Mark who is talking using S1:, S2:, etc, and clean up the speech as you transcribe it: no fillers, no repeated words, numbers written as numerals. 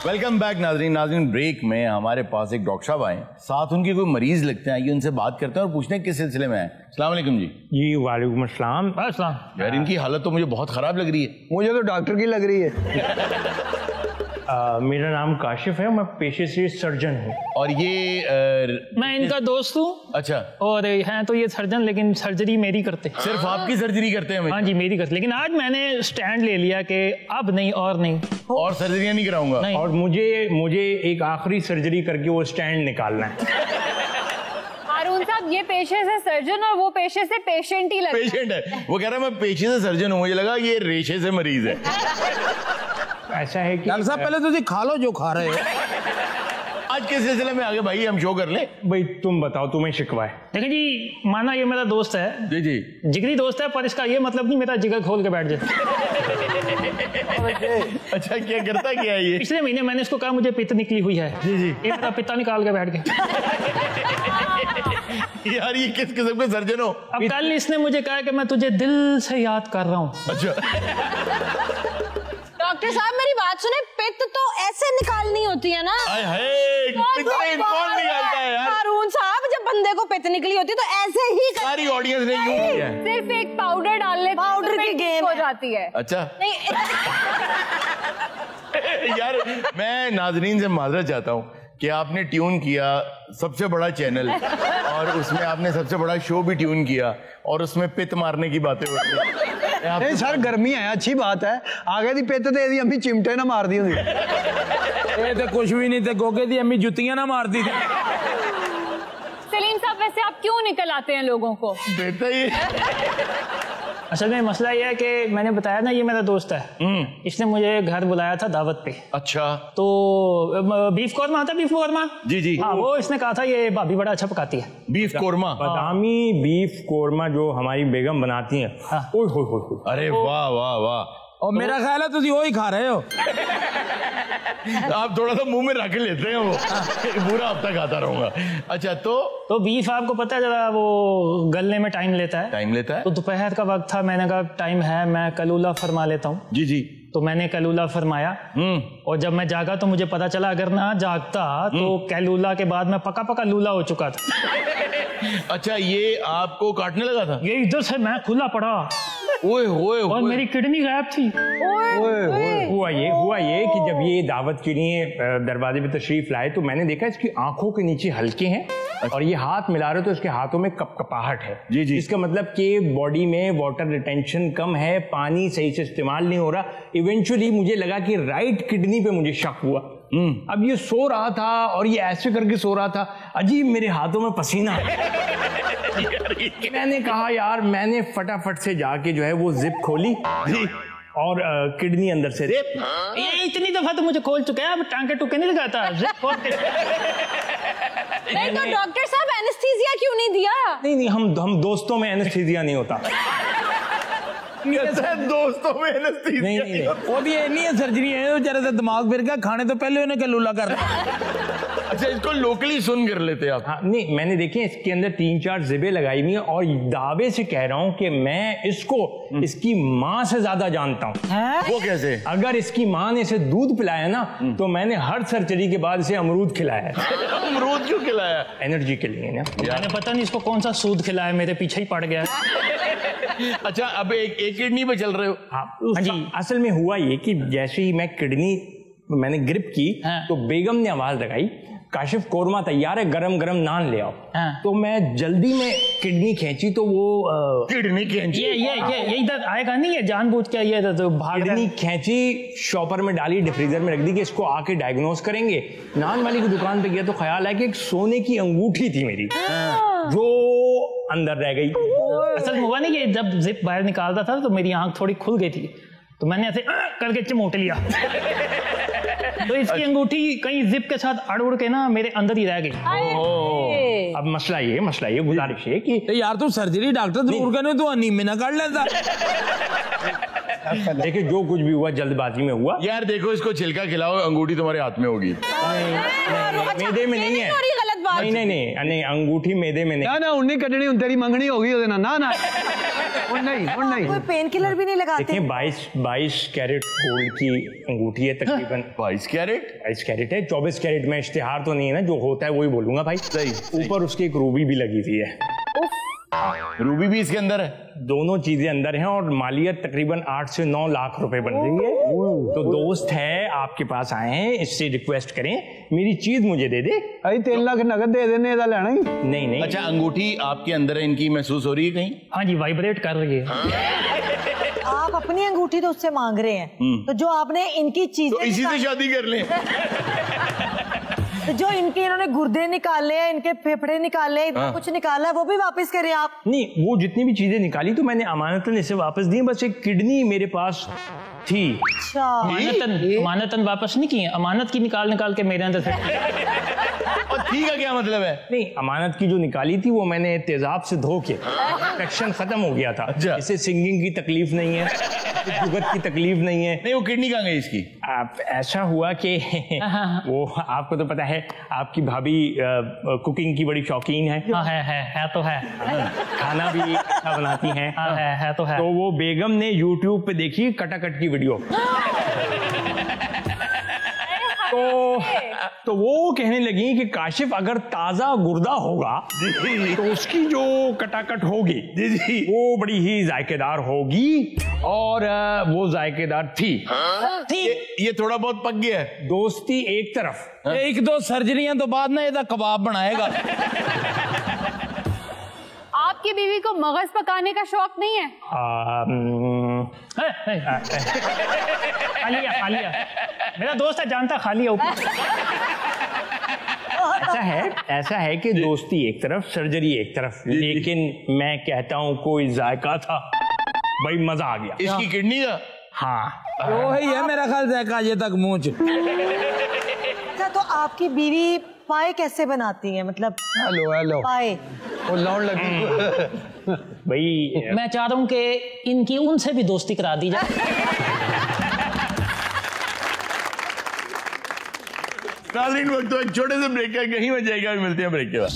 S1: Welcome back नाज़रीन। नाज़रीन, break में हमारे पास एक डॉक्टर साहब आए, साथ उनके कोई मरीज लगते हैं, आइए उनसे बात करते हैं और पूछते हैं किस सिलसिले में आए। अस्सलाम वालेकुम जी।
S2: वालेकुम अस्सलाम।
S1: यार इनकी हालत तो मुझे बहुत खराब लग रही है।
S3: मुझे तो डॉक्टर की लग रही है।
S2: मेरा नाम काशिफ है, मैं पेशे से सर्जन हूँ।
S1: और ये
S4: मैं इनका दोस्त हूँ।
S1: अच्छा।
S4: और हैं तो ये सर्जन, लेकिन सर्जरी मेरी करते।
S1: सिर्फ आपकी सर्जरी करते हैं?
S4: हाँ जी, मेरी करते। लेकिन आज मैंने स्टैंड ले लिया कि अब नहीं और नहीं,
S1: और सर्जरियां नहीं कराऊंगा।
S4: नहीं।
S2: और मुझे एक आखिरी सर्जरी करके वो स्टैंड निकालना है।
S5: हारून साहब, ये पेशे से सर्जन और वो पेशे से पेशेंट ही लगता है।
S1: पेशेंट है वो, कह रहा है मैं पेशे से सर्जन हूँ, मुझे लगा ये रेशे से मरीज है।
S2: ऐसा है कि
S3: डॉक्टर साहब पहले तो खा लो जो खा रहे हो।
S1: आज के सिलसिले में आगे भाई हम शो कर लें।
S2: भाई तुम बताओ, तुम्हें शिकवा है?
S4: देखिए जी, माना ये मेरा दोस्त है,
S1: जी जी,
S4: जिगरी दोस्त है, पर इसका ये मतलब नहीं मेरा जिगर खोल के बैठ जाए।
S1: अच्छा, क्या करता क्या है ये?
S4: पिछले महीने मैंने इसको कहा मुझे पित्त निकली हुई है।
S1: जी जी।
S4: ये मेरा पित्ता निकाल के बैठ गया।
S1: यार ये किस किस्म के सर्जन हो?
S4: अब कल इसने मुझे कहा कि मैं तुझे दिल से याद कर रहा हूँ।
S1: अच्छा।
S5: डॉक्टर साहब मेरी बात सुने, पित्त तो ऐसे निकालनी होती है ना।
S1: हाय हाय, पित्त कौन निकालता है यार?
S5: हारून साहब, जब बंदे को पित्त निकली होती है तो ऐसे ही
S1: सारी ऑडियंस ने यूं किया है।
S5: सिर्फ एक पाउडर डाल ले, पाउडर की गेम हो जाती है।
S1: अच्छा।
S5: नहीं
S1: यार मैं नाजरीन से माजरत चाहता हूँ कि आपने ट्यून किया सबसे बड़ा चैनल और उसमें आपने सबसे बड़ा शो भी ट्यून किया और उसमें पित मारने की बातें होती हैं।
S3: नहीं सर, गर्मी है, अच्छी बात है। आगे दी पित दे दी अम्मी चिमटे ना मार दी होंगी।
S6: ये तो कुछ भी नहीं थे, गोगे दी अम्मी जुतियां ना मारती थी।
S5: सलीम साहब, वैसे आप क्यों निकल आते हैं लोगों को?
S1: बेटा ये
S4: असल में मसला ये है कि मैंने बताया ना, ये मेरा दोस्त है, इसने मुझे घर बुलाया था दावत पे।
S1: अच्छा।
S4: तो बीफ कोरमा आता है, बीफ कोरमा।
S1: जी जी।
S4: हाँ, वो इसने कहा था ये भाभी बड़ा अच्छा पकाती है
S1: बीफ कोरमा।
S2: बादामी बीफ कोरमा जो हमारी बेगम बनाती हैं।
S4: हाँ।
S2: ओए होए होए।
S1: अरे वाह वाह वाह।
S6: और मेरा ख्याल है तुझे वही खा रहे हो।
S1: आप थोड़ा सा मुंह में रख लेते हैं, वो पूरा हफ्ता खाता रहूंगा। अच्छा, तो
S4: बीफ आपको पता है जरा वो गलने में टाइम लेता है।
S1: टाइम लेता है।
S4: तो दोपहर का वक्त था, मैंने कहा टाइम है, मैं कलूला फरमा लेता हूँ।
S1: जी जी।
S4: तो मैंने कलूला फरमाया और जब मैं जागा तो मुझे पता चला अगर ना जागता तो कलूला के बाद मैं पका पका लूला हो चुका था।
S1: अच्छा, ये आपको काटने लगा था?
S4: ये इधर से मैं खुला पड़ा
S1: ओए होए
S4: और मेरी किडनी गायब थी।
S2: हुआ ये कि जब ये दावत के लिए दरवाजे पे तशरीफ लाए तो मैंने देखा इसकी आंखों के नीचे हल्के हैं और ये हाथ मिला रहे तो इसके हाथों में कपकपाहट है।
S1: जी जी।
S2: इसका मतलब कि बॉडी में वाटर रिटेंशन कम है, पानी सही से इस्तेमाल नहीं हो रहा। इवेंचुअली मुझे लगा कि राइट किडनी पे मुझे शक हुआ। अब ये सो रहा था और ये ऐसे करके सो रहा था, अजीब मेरे हाथों में पसीना मैंने कहा यार, मैंने फटाफट से जाके जो है वो जिप खोली और किडनी अंदर से
S4: ये इतनी दफा तो मुझे खोल चुका है, अब टांके टुके नहीं लगाता।
S5: नहीं तो डॉक्टर साहब एनेस्थीसिया क्यों नहीं दिया?
S2: नहीं, हम दोस्तों में एनेस्थीसिया नहीं होता।
S1: दोस्तों में एनेस्थीसिया
S2: नहीं।
S6: वो भी नहीं है, सर्जरी है, जरा सा दिमाग फिर गया, खाने तो पहले उन्हें कलूला कर।
S1: अच्छा, इसको लोकली सुन कर लेते आप?
S2: हाँ, नहीं, मैंने देखे इसके अंदर 3-4 जिबे लगाई हुई हैं और दावे से कह रहा हूं कि मैं इसको इसकी माँ से ज्यादा जानता हूँ।
S1: वो कैसे?
S2: अगर इसकी माँ ने इसे दूध पिलाया ना तो मैंने हर सर्जरी के बाद इसे अमरूद खिलाया है।
S1: अमरूद क्यों खिलाया?
S2: एनर्जी के लिए ना।
S4: मैंने पता नहीं इसको कौन सा सूद खिलाया, मेरे पीछे ही पड़ गया।
S1: अच्छा, अब एक किडनी पे चल रहे हो?
S2: हाँ जी। असल में हुआ ये कि जैसे ही मैं किडनी मैंने ग्रिप की तो बेगम ने आवाज लगाई, काशिफ कोरमा तैयार है, गरम गरम नान ले आओ। तो मैं जल्दी में किडनी खींची तो वो
S1: किडनी खींची?
S4: ये इधर आएगा नहीं, ये जानबूझ के ये तो भाग
S2: किडनी खींची, शॉपर में डाली, डिफ्रीजर में रख दी कि इसको आके डायग्नोस करेंगे। नान वाली की दुकान पे गया तो ख्याल है कि एक सोने की अंगूठी थी मेरी जो अंदर रह गई।
S4: असल में हुआ नहीं कि जब जिप बाहर निकालता था तो मेरी आंख थोड़ी खुल गई थी, तो मैंने ऐसे करके चिमोट लिया। तो इसकी अंगूठी कहीं जिप के साथ अड़ उड़ के ना मेरे अंदर ही रह गई।
S2: अब मसला ये गुजारिश है कि
S6: यार तू सर्जरी डॉक्टर जरूर करने, तू अनीमे ना कर लेता।
S2: देखिए जो कुछ भी हुआ जल्दबाजी में हुआ।
S1: यार देखो, इसको छिलका खिलाओ, अंगूठी तुम्हारे हाथ में होगी।
S2: मेदे में नहीं है।
S5: गलत बात।
S2: नहीं अंगूठी मैदे में नहीं।
S3: ना उन्हें कटनी हूं, तेरी मंगनी होगी ओदे ना ना नहीं
S7: कोई पेन किलर भी नहीं लगाते?
S2: देखिए 22 कैरेट गोल्ड की अंगूठी है तकरीबन।
S1: 22 कैरेट?
S2: 22 कैरेट है। 24 कैरेट में इश्तिहार तो नहीं है ना, जो होता है वही बोलूंगा भाई।
S1: सही।
S2: ऊपर उसकी एक रूबी भी लगी हुई है।
S1: रूबी भी इसके अंदर है?
S2: दोनों चीजें अंदर हैं और मालियत तकरीबन 8 से 9 लाख रुपए बन रही है। तो दोस्त है आपके पास आए हैं, इससे रिक्वेस्ट करें मेरी चीज मुझे दे दे।
S3: अरे 3 लाख नगद दे देने का लेना ही
S2: नहीं।
S1: अच्छा, अंगूठी आपके अंदर है, इनकी महसूस हो रही है कहीं?
S4: हाँ जी, वाइब्रेट कर रही है।
S7: आप अपनी अंगूठी तो उससे मांग रहे हैं, तो जो आपने इनकी चीजें
S1: तो इसी से शादी कर लें।
S7: तो जो इनके इन्होंने गुर्दे निकाले हैं, इनके फेफड़े निकाले, इतना कुछ निकाला है, वो भी वापस करें आप।
S2: नहीं, वो जितनी भी चीजें निकाली तो मैंने अमानतन इसे वापस दी, बस एक किडनी मेरे पास थी।
S7: अच्छा,
S4: अमानतन वापस नहीं की है, अमानत की निकाल के मेरे अंदर से।
S1: और ठीक है, क्या मतलब है?
S2: नहीं, अमानत की जो निकाली थी वो मैंने तेजाब से धो के, इन्फेक्शन खत्म हो गया था।
S1: अच्छा।
S2: इसे सिंगिंग की तकलीफ नहीं है, जुगत की तकलीफ नहीं है।
S1: नहीं, वो किडनी कहाँ गई इसकी?
S2: आप ऐसा हुआ कि वो आपको तो पता है, आपकी भाभी कुकिंग की बड़ी शौकीन है।
S4: हाँ है तो है।
S2: खाना भी अच्छा बनाती हैं।
S4: हाँ है तो है।
S2: तो वो बेगम ने YouTube पे देखी कटाकट की वीडियो। तो वो कहने लगी कि काशिफ अगर ताजा गुर्दा होगा तो उसकी जो कटाकट होगी वो बड़ी ही जायकेदार होगी, और वो जायकेदार थी।
S1: ये थोड़ा बहुत पक गया है।
S2: दोस्ती एक तरफ।
S6: एक दो सर्जरियां तो बाद ना ये कबाब बनाएगा।
S5: आपकी बीवी को मगज पकाने का शौक नहीं है?
S4: खा लिया। मेरा दोस्त है, जानता, खा लिया ऊपर।
S2: ऐसा है कि दोस्ती एक तरफ, सर्जरी एक तरफ, लेकिन मैं कहता हूं कोई जायका था भाई, मजा आ गया।
S1: इसकी किडनी का?
S2: हाँ,
S6: वही है मेरा ख्याल जायका ये तक मुंह।
S7: अच्छा, तो आपकी बीवी पाए कैसे बनाती है? मतलब
S3: हेलो
S7: पाए
S3: वो लौट लगी
S2: भाई
S4: मैं चाह रहा हूँ कि इनकी उनसे भी दोस्ती करा दी जाए।
S1: नाज़रीन, वक्त तो एक छोटे से ब्रेक का, कहीं में जाएगा, मिलते हैं ब्रेक के बाद।